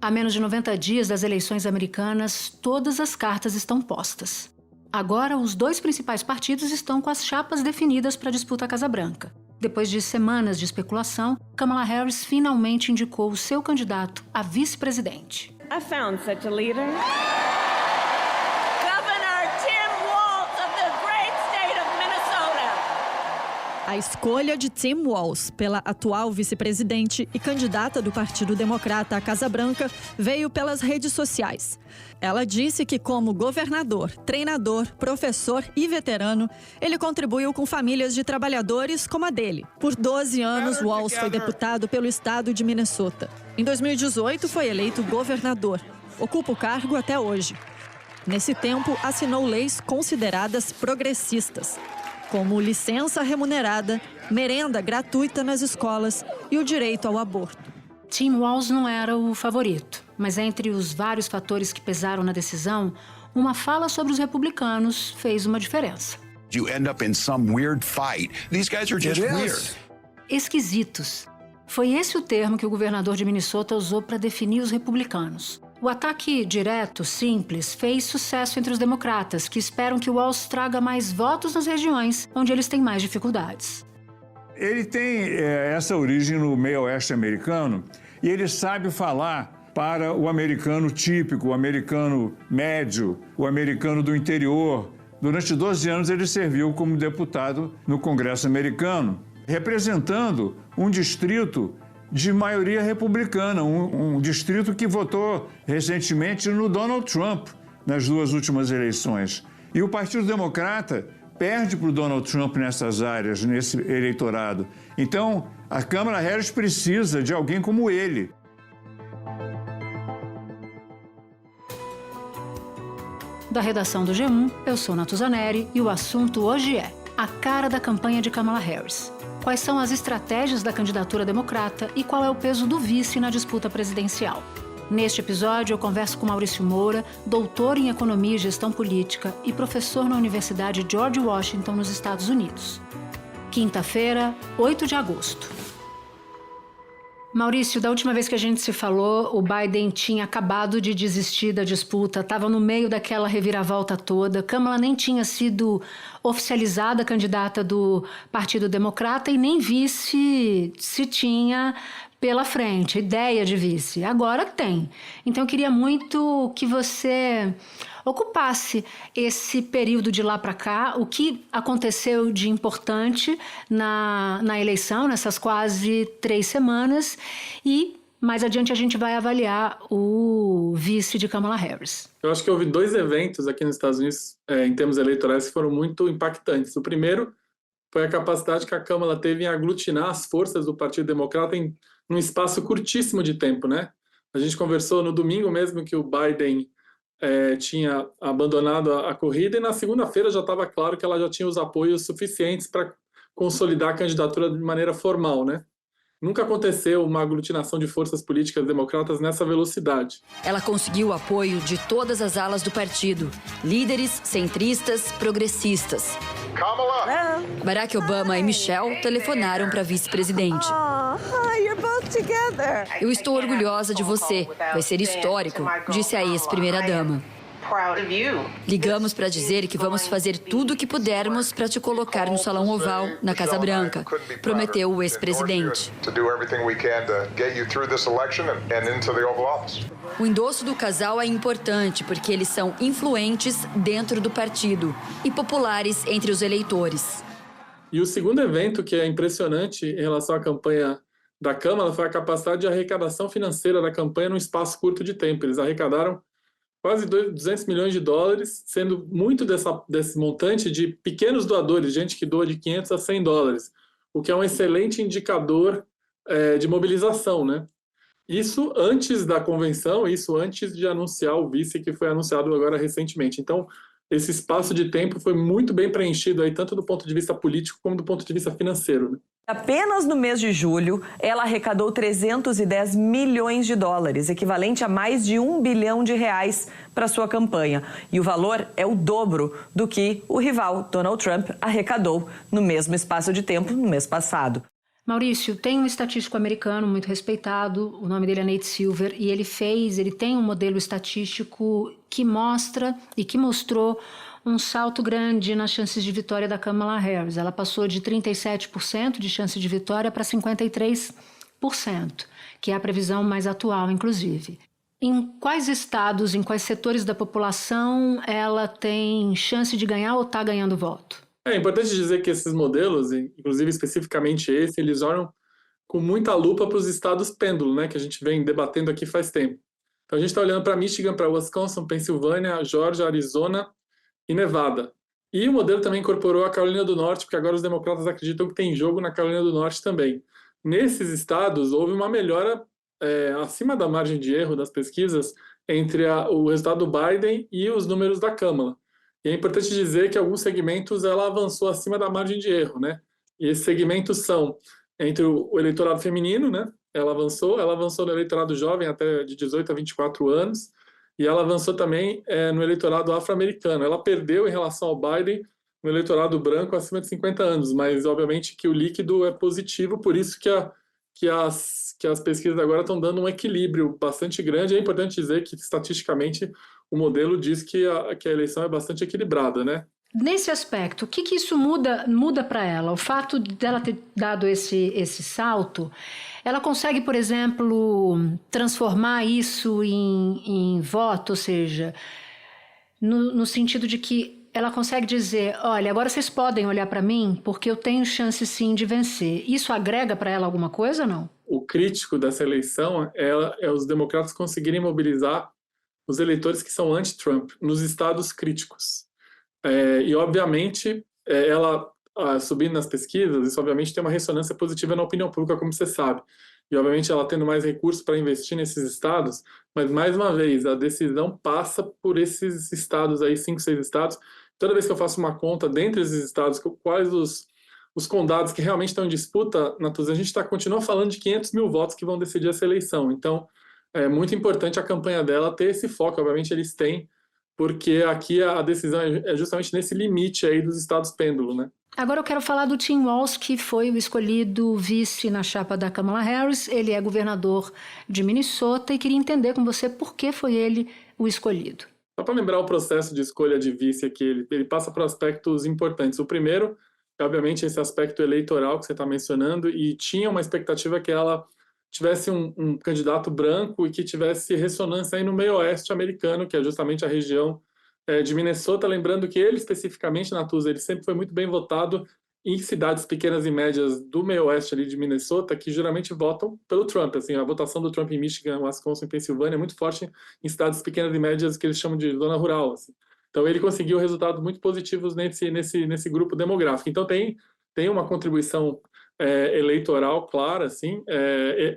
A menos de 90 dias das eleições americanas, todas as cartas estão postas. Agora, os dois principais partidos estão com as chapas definidas para a disputa à Casa Branca. Depois de semanas de especulação, Kamala Harris finalmente indicou o seu candidato a vice-presidente. I found such a leader. A escolha de Tim Walz pela atual vice-presidente e candidata do Partido Democrata à Casa Branca veio pelas redes sociais. Ela disse que, como governador, treinador, professor e veterano, ele contribuiu com famílias de trabalhadores como a dele. Por 12 anos, Walz foi deputado pelo estado de Minnesota. Em 2018, foi eleito governador. Ocupa o cargo até hoje. Nesse tempo, assinou leis consideradas progressistas, como licença remunerada, merenda gratuita nas escolas e o direito ao aborto. Tim Walz não era o favorito, mas entre os vários fatores que pesaram na decisão, uma fala sobre os republicanos fez uma diferença. You end up in some weird fight. These guys are just weird. Esquisitos. Foi esse o termo que o governador de Minnesota usou para definir os republicanos. O ataque direto, simples, fez sucesso entre os democratas, que esperam que Walz traga mais votos nas regiões onde eles têm mais dificuldades. Ele tem essa origem no meio oeste americano e ele sabe falar para o americano típico, o americano médio, o americano do interior. Durante 12 anos ele serviu como deputado no Congresso americano, representando um distrito de maioria republicana, um distrito que votou recentemente no Donald Trump nas duas últimas eleições. E o Partido Democrata perde para o Donald Trump nessas áreas, nesse eleitorado. Então, a Kamala Harris precisa de alguém como ele. Da redação do G1, eu sou Natuzaneri e o assunto hoje é a cara da campanha de Kamala Harris. Quais são as estratégias da candidatura democrata e qual é o peso do vice na disputa presidencial? Neste episódio, eu converso com Maurício Moura, doutor em Economia e Gestão Política e professor na Universidade George Washington, nos Estados Unidos. Quinta-feira, 8 de agosto. Maurício, da última vez que a gente se falou, o Biden tinha acabado de desistir da disputa, estava no meio daquela reviravolta toda. Kamala nem tinha sido oficializada candidata do Partido Democrata e nem vice se tinha pela frente, ideia de vice. Agora tem. Então eu queria muito que você ocupasse esse período de lá para cá, o que aconteceu de importante na eleição, nessas quase 3 semanas, e mais adiante a gente vai avaliar o vice de Kamala Harris. Eu acho que houve 2 eventos aqui nos Estados Unidos, em termos eleitorais, que foram muito impactantes. O primeiro foi a capacidade que a Kamala teve em aglutinar as forças do Partido Democrata em um espaço curtíssimo de tempo, né? A gente conversou no domingo mesmo que o Biden tinha abandonado a corrida e na segunda-feira já estava claro que ela já tinha os apoios suficientes para consolidar a candidatura de maneira formal, né? Nunca aconteceu uma aglutinação de forças políticas democratas nessa velocidade. Ela conseguiu o apoio de todas as alas do partido, líderes, centristas, progressistas. Kamala. Barack Obama e Michelle telefonaram para a vice-presidente. Eu estou orgulhosa de você. Vai ser histórico, disse a ex-primeira-dama. Ligamos para dizer que vamos fazer tudo o que pudermos para te colocar no Salão Oval, na Casa Branca, prometeu o ex-presidente. O endosso do casal é importante porque eles são influentes dentro do partido e populares entre os eleitores. E o segundo evento que é impressionante em relação à campanha da Kamala foi a capacidade de arrecadação financeira da campanha num espaço curto de tempo. Eles arrecadaram quase 200 milhões de dólares, sendo muito desse montante de pequenos doadores, gente que doa de 500 a 100 dólares, o que é um excelente indicador de mobilização, né? Isso antes da convenção, isso antes de anunciar o vice que foi anunciado agora recentemente. Então, esse espaço de tempo foi muito bem preenchido, aí, tanto do ponto de vista político como do ponto de vista financeiro, né? Apenas no mês de julho, ela arrecadou 310 milhões de dólares, equivalente a mais de R$1 bilhão para sua campanha. E o valor é o dobro do que o rival Donald Trump arrecadou no mesmo espaço de tempo no mês passado. Maurício, tem um estatístico americano muito respeitado, o nome dele é Nate Silver, e ele tem um modelo estatístico que mostra e que mostrou um salto grande nas chances de vitória da Kamala Harris. Ela passou de 37% de chance de vitória para 53%, que é a previsão mais atual, inclusive. Em quais estados, em quais setores da população ela tem chance de ganhar ou está ganhando voto? É importante dizer que esses modelos, inclusive especificamente esse, eles olham com muita lupa para os estados pêndulo, né, que a gente vem debatendo aqui faz tempo. Então a gente está olhando para Michigan, para Wisconsin, Pensilvânia, Geórgia, Arizona e Nevada. E o modelo também incorporou a Carolina do Norte, porque agora os democratas acreditam que tem jogo na Carolina do Norte também. Nesses estados houve uma melhora acima da margem de erro das pesquisas entre o resultado do Biden e os números da Kamala. E é importante dizer que alguns segmentos ela avançou acima da margem de erro, né? E esses segmentos são entre o eleitorado feminino, né? Ela avançou no eleitorado jovem até de 18 a 24 anos, e ela avançou também no eleitorado afro-americano. Ela perdeu em relação ao Biden no eleitorado branco acima de 50 anos, mas obviamente que o líquido é positivo, por isso que as pesquisas agora estão dando um equilíbrio bastante grande. É importante dizer que, estatisticamente, o modelo diz que a eleição é bastante equilibrada, né? Nesse aspecto, o que isso muda para ela? O fato dela ter dado esse salto, ela consegue, por exemplo, transformar isso em voto, ou seja, no sentido de que ela consegue dizer, olha, agora vocês podem olhar para mim porque eu tenho chance sim de vencer. Isso agrega para ela alguma coisa ou não? O crítico dessa eleição é os democratas conseguirem mobilizar os eleitores que são anti-Trump nos estados críticos. E, obviamente, ela subindo nas pesquisas, isso obviamente tem uma ressonância positiva na opinião pública, como você sabe. E, obviamente, ela tendo mais recursos para investir nesses estados, mas, mais uma vez, a decisão passa por esses estados aí, 5, 6 estados. Toda vez que eu faço uma conta dentre esses estados, quais os condados que realmente estão em disputa, Natuza, a gente continua falando de 500 mil votos que vão decidir essa eleição. Então, é muito importante a campanha dela ter esse foco, obviamente eles têm, porque aqui a decisão é justamente nesse limite aí dos estados pêndulo, né? Agora eu quero falar do Tim Walz, que foi o escolhido vice na chapa da Kamala Harris. Ele é governador de Minnesota e queria entender com você por que foi ele o escolhido. Só para lembrar o processo de escolha de vice aqui, ele passa por aspectos importantes. O primeiro é, obviamente, esse aspecto eleitoral que você está mencionando, e tinha uma expectativa que ela tivesse um candidato branco e que tivesse ressonância aí no meio oeste americano, que é justamente a região de Minnesota. Lembrando que ele, especificamente, Natuza, ele sempre foi muito bem votado em cidades pequenas e médias do meio oeste ali de Minnesota, que geralmente votam pelo Trump. Assim, a votação do Trump em Michigan, Wisconsin e Pensilvânia é muito forte em cidades pequenas e médias que eles chamam de zona rural. Assim. Então ele conseguiu resultados muito positivos nesse grupo demográfico. Então tem uma contribuição eleitoral clara, assim.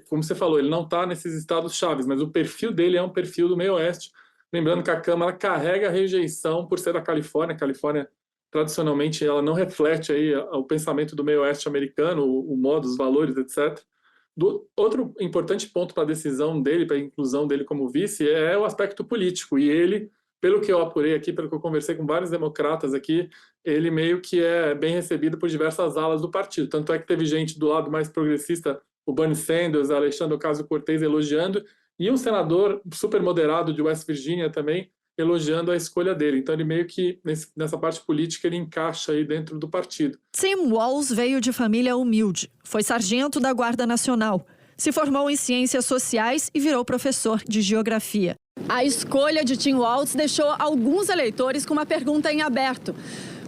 Como você falou, ele não está nesses estados chaves, mas o perfil dele é um perfil do meio oeste. Lembrando que a Câmara carrega a rejeição por ser da Califórnia. A Califórnia, tradicionalmente, ela não reflete aí o pensamento do meio oeste americano, o modo, os valores, etc. Outro importante ponto para a decisão dele, para a inclusão dele como vice, é o aspecto político. E ele, pelo que eu apurei aqui, pelo que eu conversei com vários democratas aqui, ele meio que é bem recebido por diversas alas do partido. Tanto é que teve gente do lado mais progressista, o Bernie Sanders, Alexandre Ocasio-Cortez elogiando, e um senador super moderado de West Virginia também elogiando a escolha dele. Então ele meio que, nessa parte política, ele encaixa aí dentro do partido. Tim Walz veio de família humilde. Foi sargento da Guarda Nacional. Se formou em ciências sociais e virou professor de geografia. A escolha de Tim Walz deixou alguns eleitores com uma pergunta em aberto.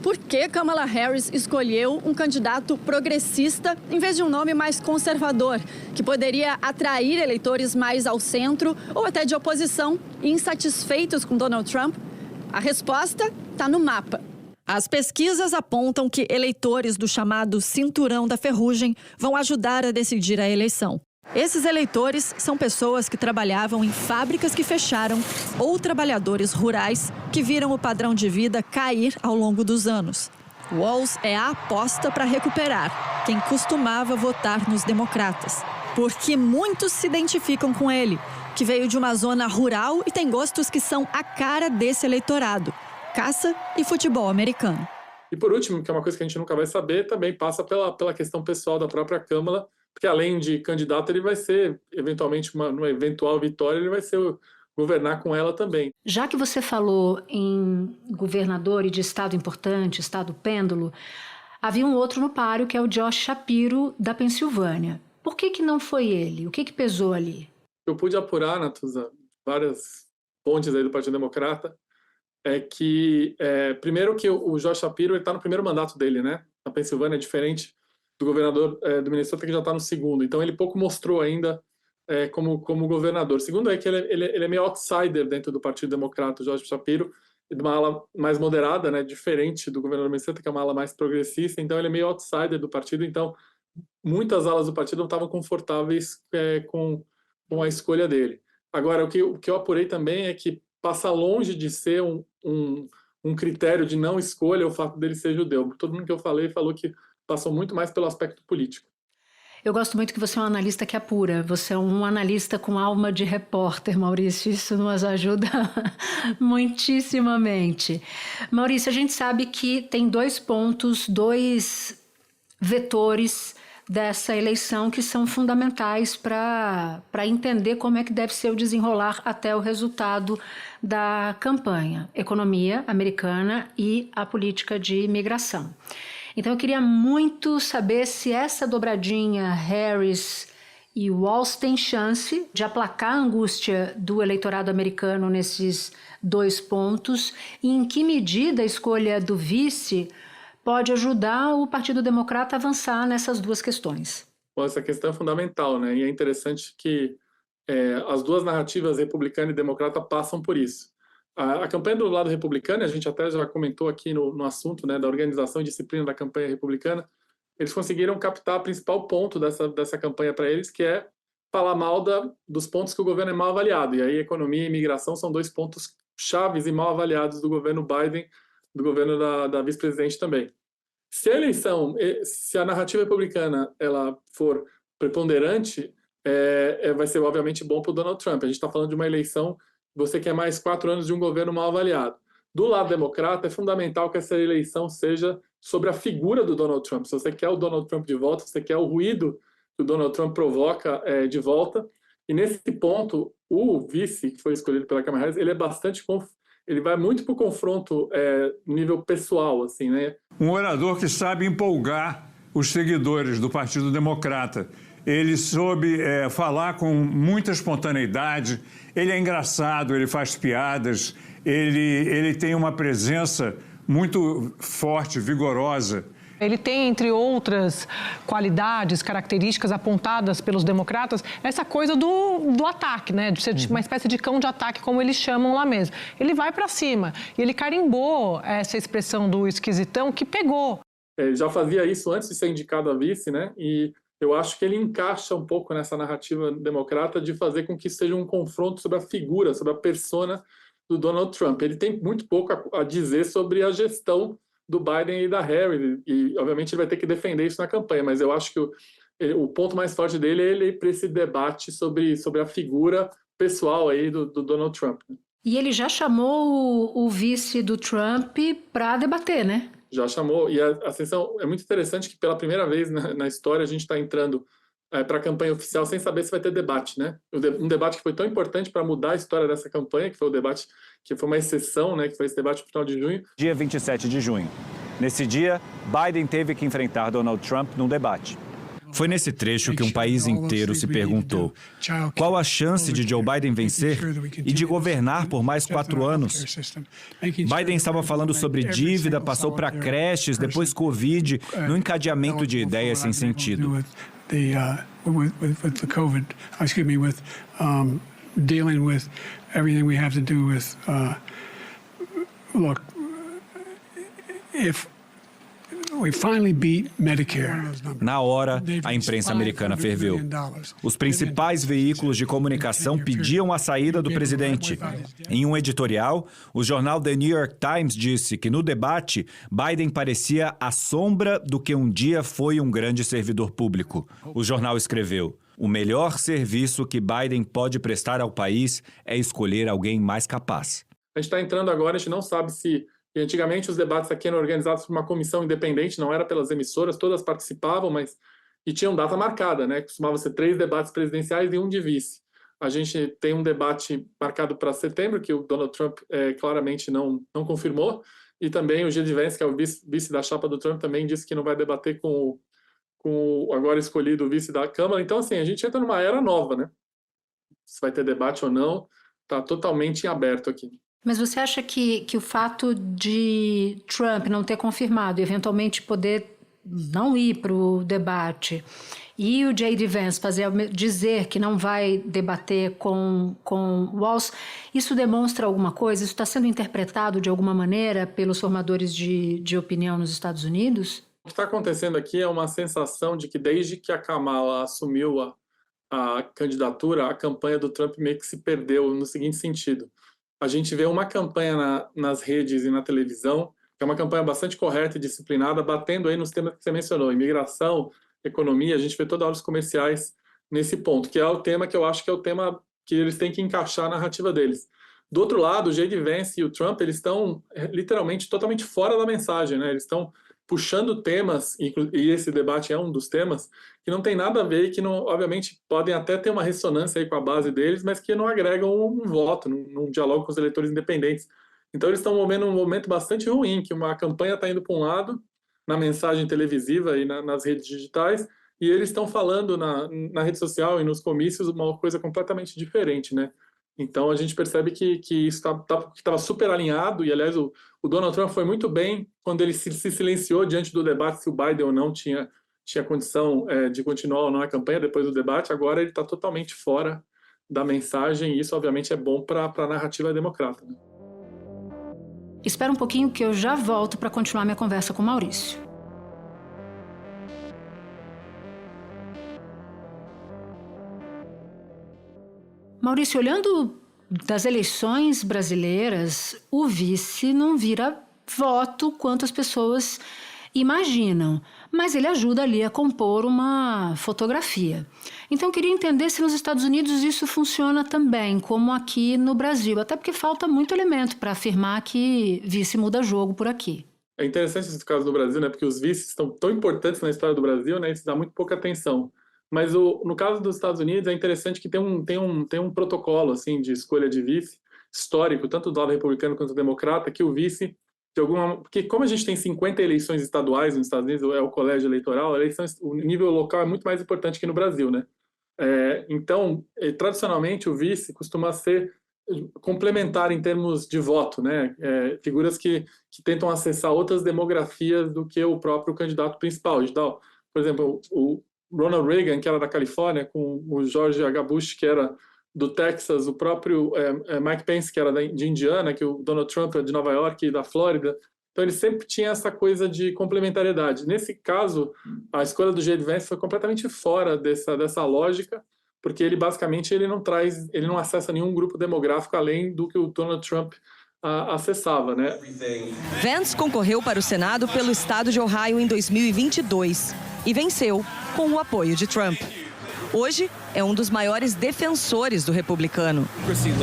Por que Kamala Harris escolheu um candidato progressista em vez de um nome mais conservador, que poderia atrair eleitores mais ao centro ou até de oposição e insatisfeitos com Donald Trump? A resposta está no mapa. As pesquisas apontam que eleitores do chamado Cinturão da Ferrugem vão ajudar a decidir a eleição. Esses eleitores são pessoas que trabalhavam em fábricas que fecharam ou trabalhadores rurais que viram o padrão de vida cair ao longo dos anos. Walz é a aposta para recuperar quem costumava votar nos democratas, porque muitos se identificam com ele, que veio de uma zona rural e tem gostos que são a cara desse eleitorado: caça e futebol americano. E por último, que é uma coisa que a gente nunca vai saber, também passa pela questão pessoal da própria Kamala, porque além de candidato, ele vai ser, eventualmente, numa eventual vitória, ele vai ser governar com ela também. Já que você falou em governador e de estado importante, estado pêndulo, havia um outro no páreo, que é o Josh Shapiro, da Pensilvânia. Por que não foi ele? O que pesou ali? Eu pude apurar, Natuza, várias fontes aí do Partido Democrata, primeiro que o Josh Shapiro está no primeiro mandato dele, né? Na Pensilvânia é diferente do governador do Minnesota, que já está no segundo. Então ele pouco mostrou ainda como governador. Segundo é que ele é meio outsider dentro do Partido Democrata, o Josh Shapiro, de uma ala mais moderada, né? Diferente do governador do Minnesota, que é uma ala mais progressista. Então ele é meio outsider do partido. Então muitas alas do partido não estavam confortáveis com a escolha dele. Agora, o que eu apurei também é que passa longe de ser um critério de não escolha o fato dele ser judeu. Todo mundo que eu falei falou que passou muito mais pelo aspecto político. Eu gosto muito que você é um analista que apura. Você é um analista com alma de repórter, Maurício. Isso nos ajuda muitíssimamente. Maurício, a gente sabe que tem 2 pontos, 2 vetores dessa eleição que são fundamentais para entender como é que deve ser o desenrolar até o resultado da campanha: economia americana e a política de imigração. Então eu queria muito saber se essa dobradinha Harris e Walz tem chance de aplacar a angústia do eleitorado americano nesses 2 pontos e em que medida a escolha do vice pode ajudar o Partido Democrata a avançar nessas 2 questões. Bom, essa questão é fundamental, né? E é interessante que as 2 narrativas, republicana e democrata, passam por isso. A campanha do lado republicano, a gente até já comentou aqui no assunto, né, da organização e disciplina da campanha republicana, eles conseguiram captar o principal ponto dessa campanha para eles, que é falar mal dos pontos que o governo é mal avaliado. E aí economia e imigração são 2 pontos chaves e mal avaliados do governo Biden, do governo da vice-presidente também. Se a narrativa republicana ela for preponderante, vai ser obviamente bom para o Donald Trump. A gente está falando de uma eleição, você quer mais 4 anos de um governo mal avaliado. Do lado democrata, é fundamental que essa eleição seja sobre a figura do Donald Trump. Se você quer o Donald Trump de volta, se você quer o ruído que o Donald Trump provoca de volta. E nesse ponto, o vice, que foi escolhido pela Kamala Harris, ele vai muito para o confronto nível pessoal, assim, né? Um orador que sabe empolgar os seguidores do Partido Democrata. Ele soube falar com muita espontaneidade, ele é engraçado, ele faz piadas, ele tem uma presença muito forte, vigorosa. Ele tem, entre outras qualidades, características apontadas pelos democratas, essa coisa do ataque, né? De ser uma espécie de cão de ataque, como eles chamam lá mesmo. Ele vai para cima e ele carimbou essa expressão do esquisitão que pegou. Ele já fazia isso antes de ser indicado a vice, né? E eu acho que ele encaixa um pouco nessa narrativa democrata de fazer com que seja um confronto sobre a figura, sobre a persona do Donald Trump. Ele tem muito pouco a dizer sobre a gestão do Biden e da Harris, e obviamente ele vai ter que defender isso na campanha, mas eu acho que o ponto mais forte dele é ele ir para esse debate sobre a figura pessoal aí do Donald Trump. E ele já chamou o vice do Trump para debater, né? Já chamou, e a sessão é muito interessante que pela primeira vez na história a gente está entrando para a campanha oficial sem saber se vai ter debate, né? Um debate que foi tão importante para mudar a história dessa campanha, que foi o debate que foi uma exceção, né? Que foi esse debate no final de junho. Dia 27 de junho. Nesse dia, Biden teve que enfrentar Donald Trump num debate. Foi nesse trecho que um país inteiro se perguntou: qual a chance de Joe Biden vencer e de governar por mais 4 anos? Biden estava falando sobre dívida, passou para creches, depois Covid, no encadeamento de ideias sem sentido. Dealing with everything we have to do with, look, if we finally beat Medicare. Na hora, a imprensa americana ferveu. Os principais veículos de comunicação pediam a saída do presidente. Em um editorial, o jornal The New York Times disse que no debate, Biden parecia a sombra do que um dia foi um grande servidor público. O jornal escreveu: o melhor serviço que Biden pode prestar ao país é escolher alguém mais capaz. A gente está entrando agora, a gente não sabe se E antigamente os debates aqui eram organizados por uma comissão independente, não era pelas emissoras, todas participavam, e tinham data marcada, né? Costumava ser 3 debates presidenciais e 1 de vice. A gente tem um debate marcado para setembro, que o Donald Trump claramente não confirmou, e também o J.D. Vance, que é o vice da chapa do Trump, também disse que não vai debater com o agora escolhido vice da Câmara. Então, assim, a gente entra numa era nova, né? Se vai ter debate ou não, está totalmente em aberto aqui. Mas você acha que o fato de Trump não ter confirmado e eventualmente poder não ir para o debate e o J.D. Vance dizer que não vai debater com Walz, isso demonstra alguma coisa? Isso está sendo interpretado de alguma maneira pelos formadores de opinião nos Estados Unidos? O que está acontecendo aqui é uma sensação de que desde que a Kamala assumiu a candidatura, a campanha do Trump meio que se perdeu no seguinte sentido. A gente vê uma campanha nas redes e na televisão, que é uma campanha bastante correta e disciplinada, batendo aí nos temas que você mencionou, imigração, economia. A gente vê toda hora os comerciais nesse ponto, que é o tema que eu acho que é o tema que eles têm que encaixar a narrativa deles. Do outro lado, o J.D. Vance e o Trump, eles estão literalmente totalmente fora da mensagem, né? Eles estão puxando temas, e esse debate é um dos temas, que não tem nada a ver e que, não, obviamente, podem até ter uma ressonância aí com a base deles, mas que não agregam um voto, num diálogo com os eleitores independentes. Então, eles estão movendo um momento bastante ruim, que uma campanha está indo para um lado, na mensagem televisiva e nas redes digitais, e eles estão falando na rede social e nos comícios uma coisa completamente diferente, né? Então, a gente percebe que isso estava super alinhado, e, aliás, o Donald Trump foi muito bem quando ele se silenciou diante do debate se o Biden ou não tinha condição de continuar ou não a campanha depois do debate. Agora ele está totalmente fora da mensagem, e isso, obviamente, é bom para a narrativa democrata, né? Espera um pouquinho que eu já volto para continuar minha conversa com o Maurício. Maurício, olhando das eleições brasileiras, o vice não vira voto quanto as pessoas imaginam, mas ele ajuda ali a compor uma fotografia. Então, eu queria entender se nos Estados Unidos isso funciona também, como aqui no Brasil, até porque falta muito elemento para afirmar que vice muda jogo por aqui. É interessante esse caso do Brasil, né? Porque os vices estão tão importantes na história do Brasil, né? Isso dá muito pouca atenção. Mas no caso dos Estados Unidos é interessante que tem um protocolo assim de escolha de vice histórico, tanto do lado republicano quanto do democrata, que o vice porque como a gente tem 50 eleições estaduais nos Estados Unidos, é o colégio eleitoral, o nível local é muito mais importante que no Brasil, né? Então, tradicionalmente o vice costuma ser complementar em termos de voto, né? Figuras que tentam acessar outras demografias do que o próprio candidato principal. Então, por exemplo, o Ronald Reagan, que era da Califórnia, com o George H. Bush, que era do Texas, o próprio Mike Pence, que era de Indiana, que o Donald Trump é de Nova York e da Flórida. Então, ele sempre tinha essa coisa de complementariedade. Nesse caso, a escolha do J.D. Vance foi completamente fora dessa lógica, porque ele, basicamente, ele não acessa nenhum grupo demográfico além do que o Donald Trump acessava, né? Vance concorreu para o Senado pelo estado de Ohio em 2022 e venceu com o apoio de Trump. Hoje, é um dos maiores defensores do republicano.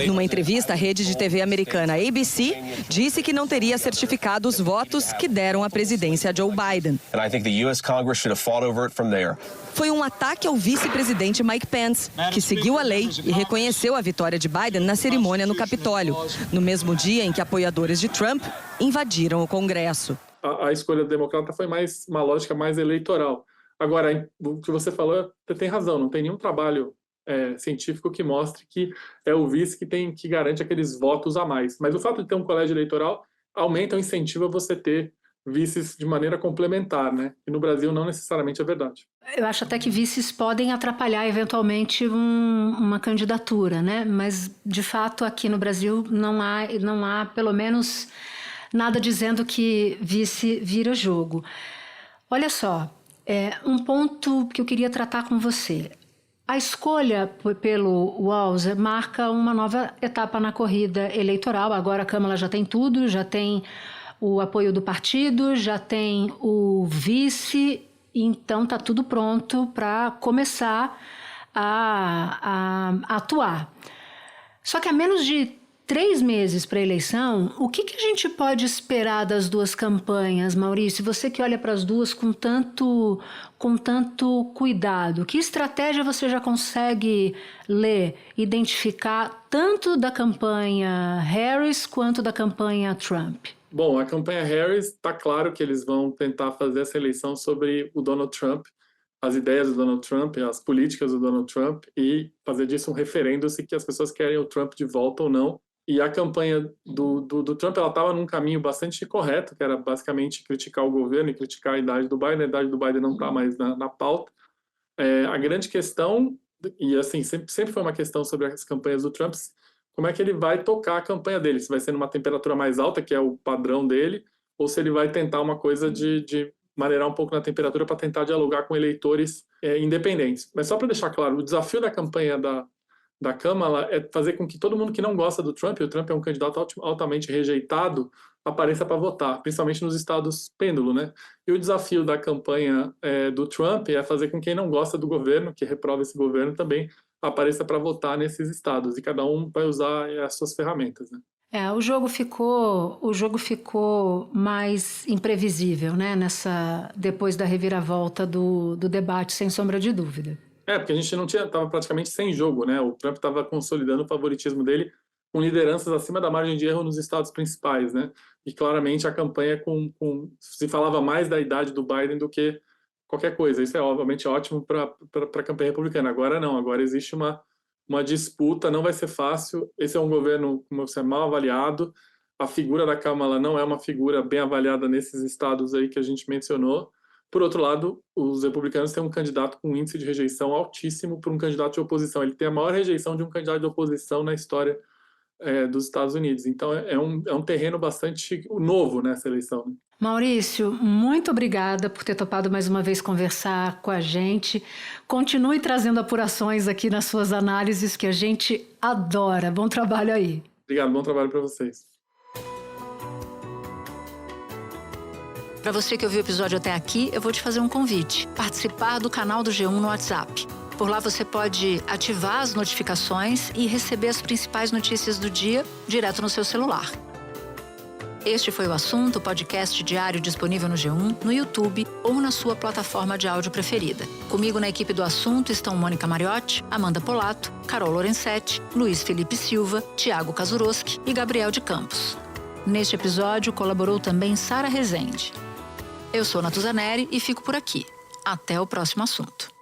Numa entrevista à rede de TV americana ABC, disse que não teria certificado os votos que deram a presidência a Joe Biden. Foi um ataque ao vice-presidente Mike Pence, que seguiu a lei e reconheceu a vitória de Biden na cerimônia no Capitólio, no mesmo dia em que apoiadores de Trump invadiram o Congresso. A escolha democrata foi uma lógica mais eleitoral. Agora, o que você falou, você tem razão, não tem nenhum trabalho científico que mostre que é o vice que garante aqueles votos a mais. Mas o fato de ter um colégio eleitoral aumenta o incentivo a você ter vices de maneira complementar, né? E no Brasil não necessariamente é verdade. Eu acho até que vices podem atrapalhar eventualmente uma candidatura, né? Mas, de fato, aqui no Brasil não há pelo menos nada dizendo que vice vira jogo. Olha só, um ponto que eu queria tratar com você. A escolha pelo Walz marca uma nova etapa na corrida eleitoral. Agora a Câmara já tem tudo, já tem o apoio do partido, já tem o vice, então está tudo pronto para começar a atuar. Só que a menos de 3 meses para a eleição, o que a gente pode esperar das duas campanhas, Maurício? Você que olha para as duas com tanto cuidado, que estratégia você já consegue ler, identificar tanto da campanha Harris quanto da campanha Trump? Bom, a campanha Harris, está claro que eles vão tentar fazer essa eleição sobre o Donald Trump, as ideias do Donald Trump, as políticas do Donald Trump, e fazer disso um referendo se que as pessoas querem o Trump de volta ou não. E a campanha do Trump, ela estava num caminho bastante correto, que era basicamente criticar o governo e criticar a idade do Biden. A idade do Biden não está mais na pauta. A grande questão, e assim, sempre foi uma questão sobre as campanhas do Trump, como é que ele vai tocar a campanha dele, se vai ser numa temperatura mais alta, que é o padrão dele, ou se ele vai tentar uma coisa de maneirar um pouco na temperatura para tentar dialogar com eleitores independentes. Mas só para deixar claro, o desafio da campanha da Câmara é fazer com que todo mundo que não gosta do Trump, e o Trump é um candidato altamente rejeitado, apareça para votar, principalmente nos estados pêndulo, né? E o desafio da campanha do Trump é fazer com quem não gosta do governo, que reprova esse governo, também apareça para votar nesses estados, e cada um vai usar as suas ferramentas, né? O jogo ficou mais imprevisível, né? Depois da reviravolta do debate, sem sombra de dúvida. Porque a gente estava praticamente sem jogo, né? O Trump estava consolidando o favoritismo dele com lideranças acima da margem de erro nos estados principais, né? E claramente a campanha se falava mais da idade do Biden do que qualquer coisa. Isso é obviamente ótimo para a campanha republicana. Agora não, agora existe uma disputa, não vai ser fácil. Esse é um governo, como você é, mal avaliado. A figura da Kamala não é uma figura bem avaliada nesses estados aí que a gente mencionou. Por outro lado, os republicanos têm um candidato com um índice de rejeição altíssimo por um candidato de oposição. Ele tem a maior rejeição de um candidato de oposição na história dos Estados Unidos. Então, é um terreno bastante novo nessa eleição. Maurício, muito obrigada por ter topado mais uma vez conversar com a gente. Continue trazendo apurações aqui nas suas análises, que a gente adora. Bom trabalho aí. Obrigado, bom trabalho para vocês. Para você que ouviu o episódio até aqui, eu vou te fazer um convite. Participar do canal do G1 no WhatsApp. Por lá você pode ativar as notificações e receber as principais notícias do dia direto no seu celular. Este foi o Assunto, podcast diário disponível no G1, no YouTube ou na sua plataforma de áudio preferida. Comigo na equipe do Assunto estão Mônica Mariotti, Amanda Polato, Carol Lorenzetti, Luiz Felipe Silva, Tiago Kazuroski e Gabriel de Campos. Neste episódio colaborou também Sara Rezende. Eu sou Natuzaneri e fico por aqui. Até o próximo assunto.